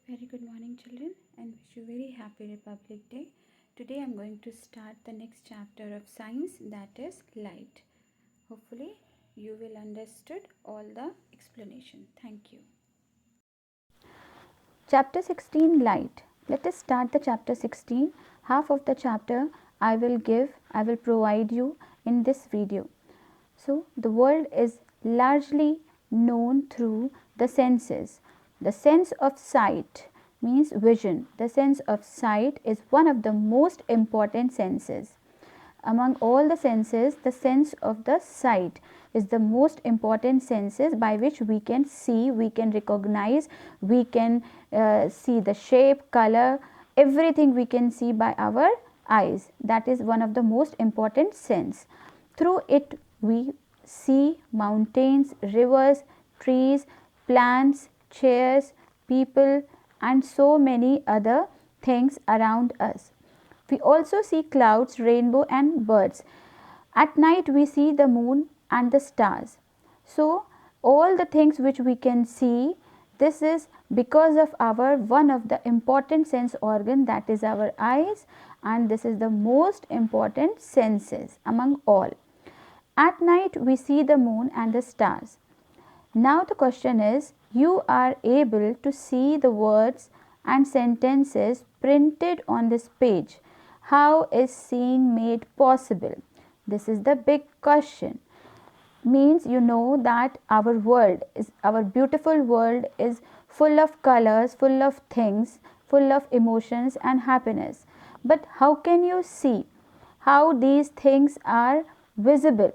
Very good morning, children, and wish you very happy Republic Day. Today I'm going to start the next chapter of science, that is light. Hopefully you will understood all the explanation. Thank you. Chapter 16 Light. Let us start the chapter 16. Half of the chapter I will provide you in this video. So, the world is largely known through the senses. The sense of sight means vision. The sense of sight is one of the most important senses. Among all the senses, the sense of the sight is the most important senses by which we can see, we can recognize, we can see the shape, color, everything we can see by our eyes. That is one of the most important sense. Through it we see mountains, rivers, trees, plants, chairs, people and so many other things around us. We also see clouds, rainbow and birds. At night we see the moon and the stars. So all the things which we can see, this is because of our one of the important sense organ, that is our eyes, and this is the most important senses among all. At night we see the moon and the stars. Now the question is, you are able to see the words and sentences printed on this page. How is seeing made possible? This is the big question. Means you know that our world is, our beautiful world is full of colors, full of things, full of emotions and happiness. But how can you see how these things are visible?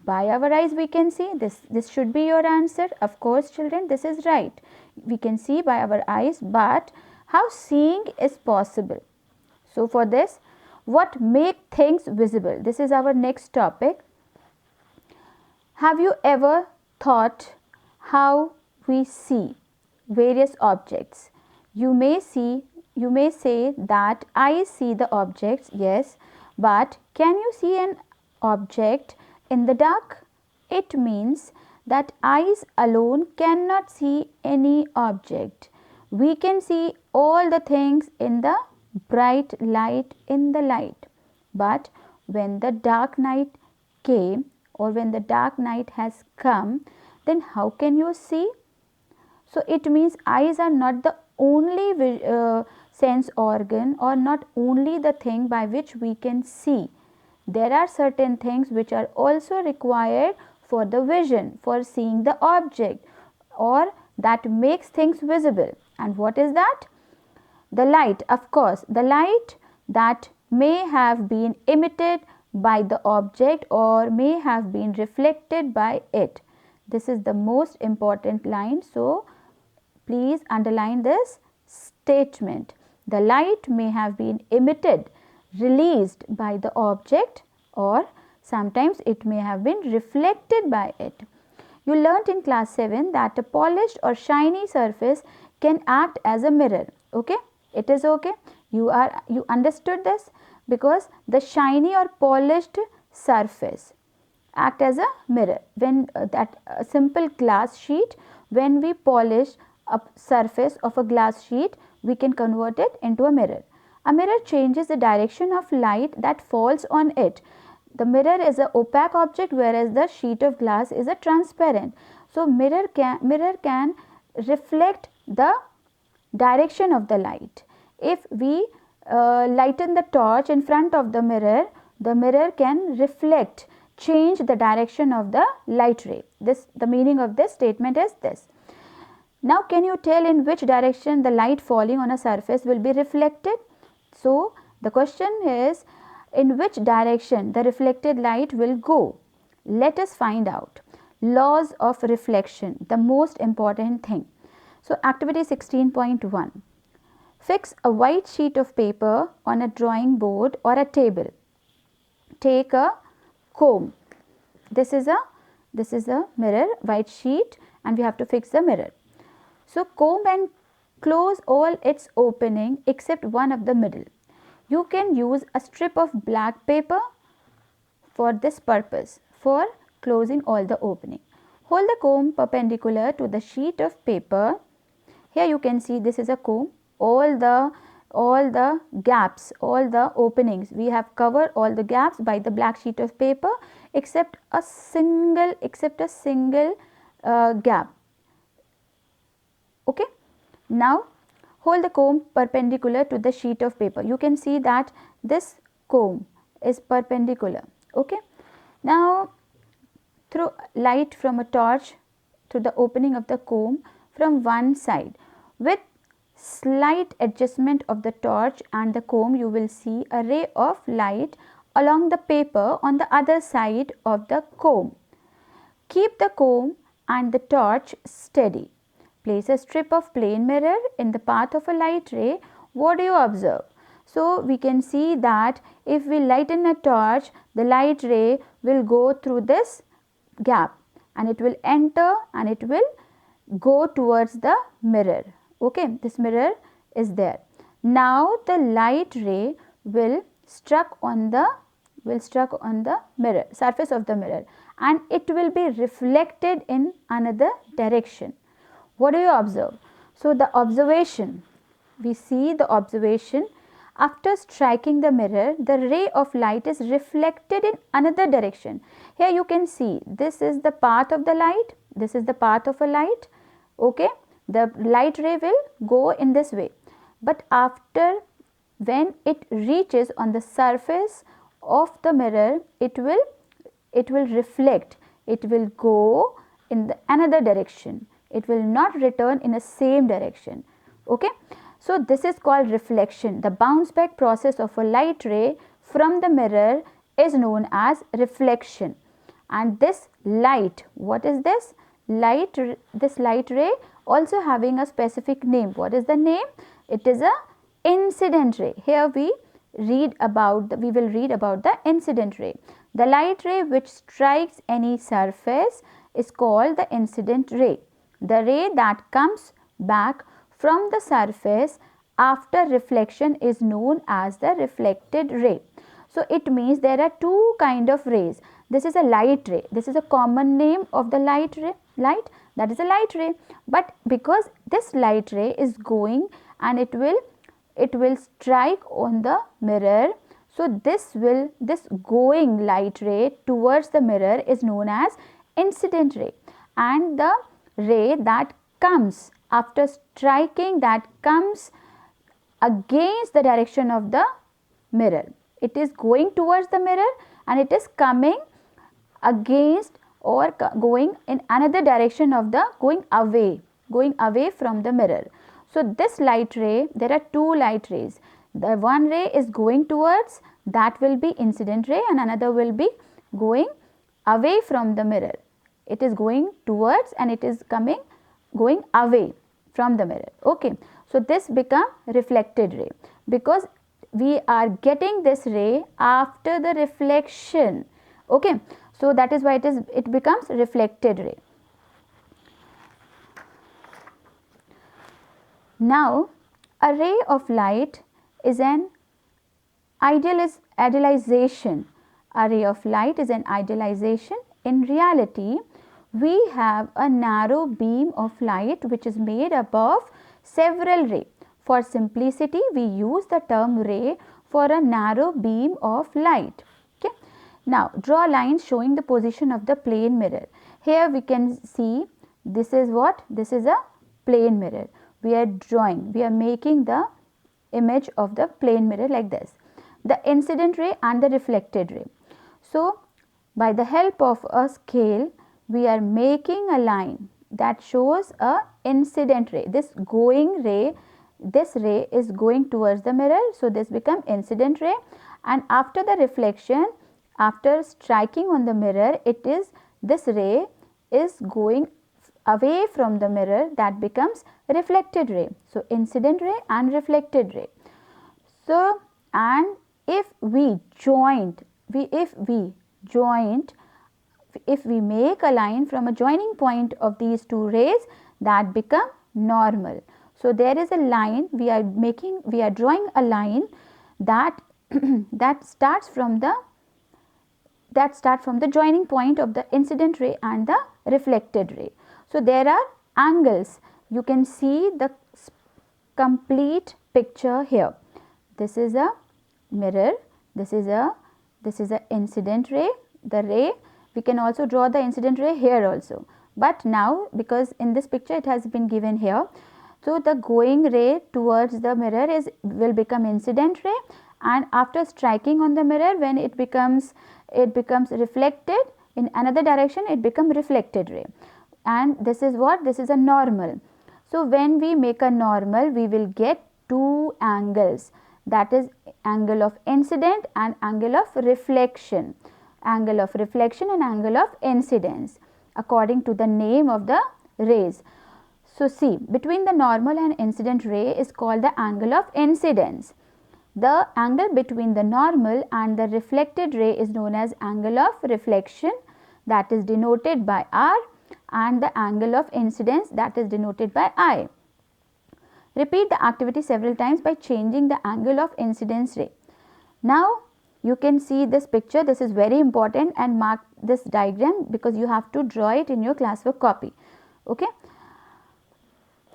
By our eyes we can see. This should be your answer. Of course children, this is right. We can see by our eyes, but how seeing is possible? So for this, what make things visible? This is our next topic. Have you ever thought how we see various objects? You may say that I see the objects, yes, but can you see an object in the dark? It means that eyes alone cannot see any object. We can see all the things in the bright light, in the light. But when the dark night came, or when the dark night has come, then how can you see? So it means eyes are not the only sense organ, or not only the thing by which we can see. There are certain things which are also required for the vision, for seeing the object, or that makes things visible. And what is that? The light, of course, the light that may have been emitted by the object or may have been reflected by it. This is the most important line. So please underline this statement. The light may have been emitted, released by the object, or sometimes it may have been reflected by it. You learnt in class 7 that a polished or shiny surface can act as a mirror. Okay, it is okay. You understood this, because the shiny or polished surface act as a mirror. When that simple glass sheet, when we polish a surface of a glass sheet, we can convert it into a mirror. A mirror changes the direction of light that falls on it. The mirror is an opaque object, whereas the sheet of glass is a transparent. So mirror can reflect the direction of the light. If we lighten the torch in front of the mirror can reflect, change the direction of the light ray. The meaning of this statement is this. Now can you tell in which direction the light falling on a surface will be reflected? So the question is, in which direction the reflected light will go? Let us find out. Laws of reflection, the most important thing. So activity 16.1. Fix a white sheet of paper on a drawing board or a table. Take a comb. This is a mirror, white sheet, and we have to fix the mirror. So comb and close all its opening except one of the middle. You can use a strip of black paper for this purpose, for closing all the opening. Hold the comb perpendicular to the sheet of paper. Here you can see this is a comb. All the gaps, all the openings, we have covered all the gaps by the black sheet of paper except a single gap. Okay. Now hold the comb perpendicular to the sheet of paper. You can see that this comb is perpendicular. Okay. Now throw light from a torch to the opening of the comb from one side. With slight adjustment of the torch and the comb, you will see a ray of light along the paper on the other side of the comb. Keep the comb and the torch steady. Place a strip of plain mirror in the path of a light ray. What do you observe? So, we can see that if we lighten a torch, the light ray will go through this gap and it will enter and it will go towards the mirror. Okay, this mirror is there. Now the light ray will struck on the mirror, surface of the mirror, and it will be reflected in another direction. What do you observe? So the observation, we see the observation, after striking the mirror, the ray of light is reflected in another direction. Here you can see this is the path of the light, this is the path of a light. Okay, the light ray will go in this way, but after, when it reaches on the surface of the mirror, it will reflect, it will go in the another direction, it will not return in the same direction. Okay, so this is called reflection. The bounce back process of a light ray from the mirror is known as reflection. And this light, what is this light? This light ray also having a specific name. What is the name? It is a incident ray. Here we will read about the incident ray. The light ray which strikes any surface is called the incident ray. The ray that comes back from the surface after reflection is known as the reflected ray. So it means there are two kind of rays. This is a light ray. This is a common name of the light ray. That is a light ray. But because this light ray is going and it will strike on the mirror, so this going light ray towards the mirror is known as incident ray. And the ray that comes after striking, that comes against the direction of the mirror. It is going towards the mirror and it is coming against or going in another direction of the going away from the mirror. So this light ray, there are two light rays. The one ray is going towards, that will be incident ray, and another will be going away from the mirror. It is going towards and it is going away from the mirror. Okay, so this become reflected ray because we are getting this ray after the reflection. Okay, so that is why it becomes reflected ray. Now a ray of light is an idealization. A ray of light is an idealization. In reality, we have a narrow beam of light which is made up of several rays. For simplicity, we use the term ray for a narrow beam of light. Okay. Now, draw lines showing the position of the plane mirror. Here we can see this is what? This is a plane mirror. We are drawing, we are making the image of the plane mirror like this. The incident ray and the reflected ray. So, by the help of a scale, we are making a line that shows a incident ray. This ray is going towards the mirror, so this becomes incident ray, and after the reflection, after striking on the mirror, this ray is going away from the mirror, that becomes reflected ray. So incident ray and reflected ray. So, and if we make a line from a joining point of these two rays, that become normal. So there is a line we are drawing a line that that starts from the joining point of the incident ray and the reflected ray. So there are angles. You can see complete picture here. This is a mirror, this is a incident ray, the ray. We can also draw the incident ray here also, but now because in this picture it has been given here, so the going ray towards the mirror will become incident ray, and after striking on the mirror, when it becomes reflected in another direction, it becomes reflected ray. And this is what? This is a normal. So when we make a normal, we will get two angles, that is angle of incident and angle of reflection. Angle of reflection and angle of incidence according to the name of the rays. So see, between the normal and incident ray is called the angle of incidence. The angle between the normal and the reflected ray is known as angle of reflection, that is denoted by R, and the angle of incidence, that is denoted by I. Repeat the activity several times by changing the angle of incidence ray. Now you can see this picture. This is very important, and mark this diagram because you have to draw it in your classwork copy. Okay.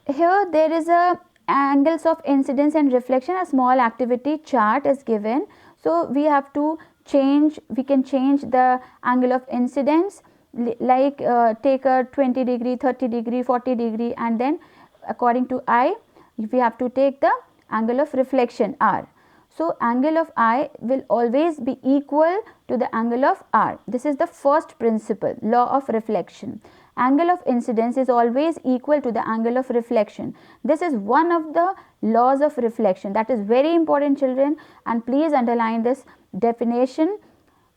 Here there is a angles of incidence and reflection. A small activity chart is given. So we have to change. We can change the angle of incidence, like take a 20 degree, 30 degree, 40 degree, and then according to I, we have to take the angle of reflection R. So angle of I will always be equal to the angle of R. This is the first principle, law of reflection. Angle of incidence is always equal to the angle of reflection. This is one of the laws of reflection. That is very important, children, and please underline this definition.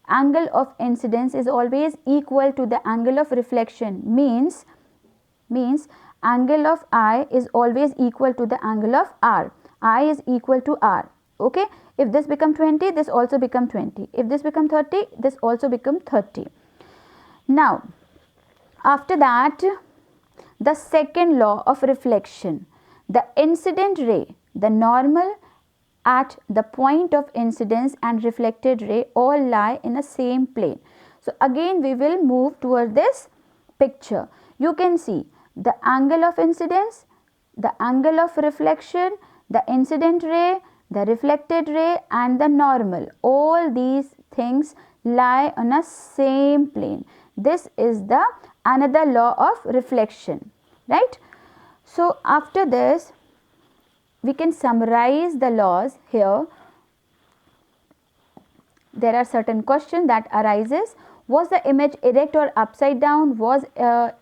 Angle of incidence is always equal to the angle of reflection, means angle of I is always equal to the angle of R. I is equal to R. Okay. If this become 20, this also become 20. If this become 30, this also become 30. Now, after that, the second law of reflection, the incident ray, the normal at the point of incidence and reflected ray all lie in the same plane. So again we will move toward this picture. You can see the angle of incidence, the angle of reflection, the incident ray, the reflected ray, and the normal. All these things lie on a same plane. This is the another law of reflection, right? So after this, we can summarize the laws here. There are certain questions that arises. Was the image erect or upside down? Was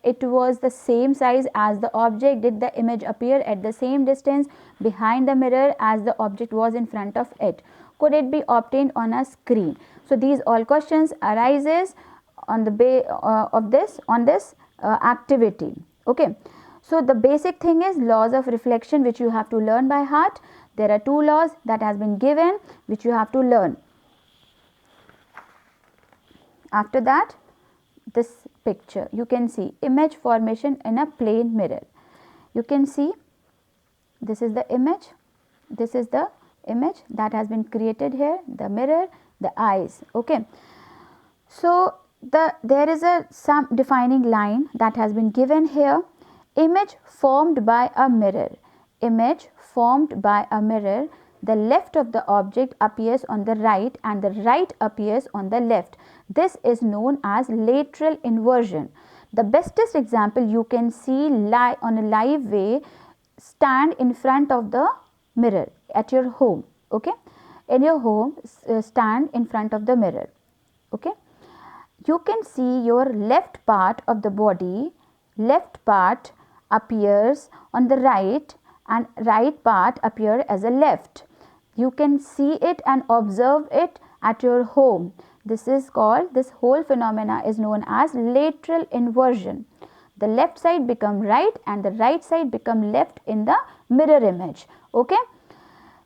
it was the same size as the object? Did the image appear at the same distance behind the mirror as the object was in front of it? Could it be obtained on a screen? So these all questions arises on the this activity. Okay. So the basic thing is laws of reflection, which you have to learn by heart. There are two laws that has been given, which you have to learn. After that, this picture, you can see image formation in a plane mirror. You can see this is the image, this is the image that has been created here, the mirror, the eyes. Okay. So there is some defining line that has been given here. Image formed by a mirror. Image formed by a mirror. The left of the object appears on the right and the right appears on the left. This is known as lateral inversion. The bestest example you can see on a live way, stand in front of the mirror at your home. Okay. In your home, stand in front of the mirror. Okay. You can see your left part of the body. Left part appears on the right and right part appear as a left. You can see it and observe it at your home. This whole phenomena is known as lateral inversion. The left side become right and the right side become left in the mirror image. Okay.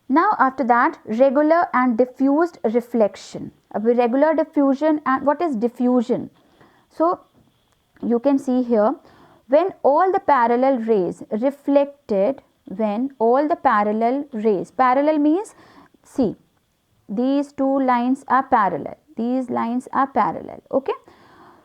Now after that, regular and diffused reflection. Regular diffusion, and what is diffusion? So you can see here, when all the parallel rays reflected, parallel means, see, these two lines are parallel, these lines are parallel. Okay.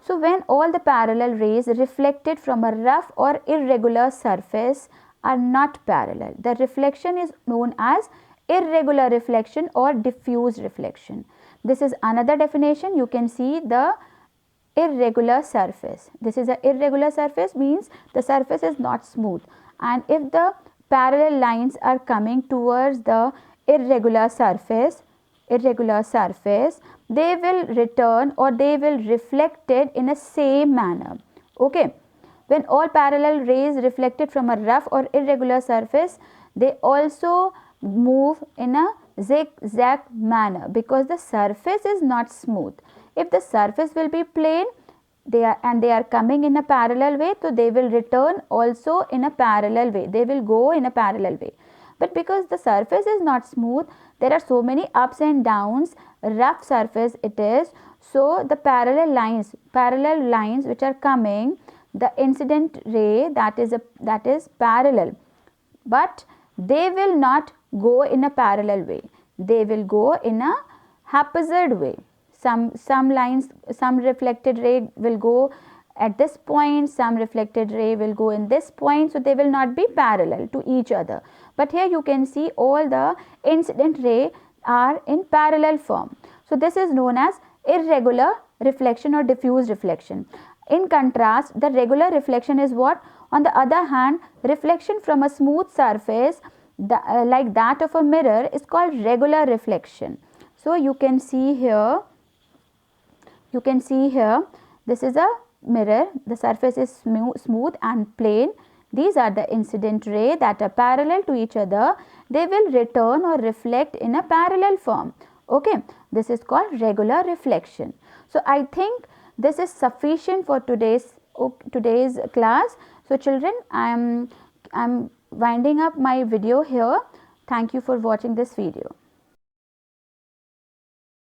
So when all the parallel rays reflected from a rough or irregular surface are not parallel. The reflection is known as irregular reflection or diffuse reflection. This is another definition. You can see the irregular surface. This is an irregular surface, means the surface is not smooth, and if the parallel lines are coming towards the irregular surface, they will return or they will reflected in a same manner. Okay, when all parallel rays reflected from a rough or irregular surface, they also move in a zigzag manner because the surface is not smooth. If the surface will be plain, they are coming in a parallel way, so they will return also in a parallel way. They will go in a parallel way. But because the surface is not smooth, there are so many ups and downs, rough surface it is. So the parallel lines which are coming, the incident ray that is parallel, but they will not go in a parallel way. They will go in a haphazard way. Some lines, some reflected ray will go at this point, some reflected ray will go in this point, so they will not be parallel to each other. But here you can see all the incident ray are in parallel form. So this is known as irregular reflection or diffuse reflection. In contrast, the regular reflection is what? On the other hand, reflection from a smooth surface like that of a mirror is called regular reflection. So you can see here, this is a mirror, the surface is smooth and plain. These are the incident ray that are parallel to each other. They will return or reflect in a parallel form. Okay, this is called regular reflection. So I think this is sufficient for today's class. So children, I'm winding up my video here. Thank you for watching this video.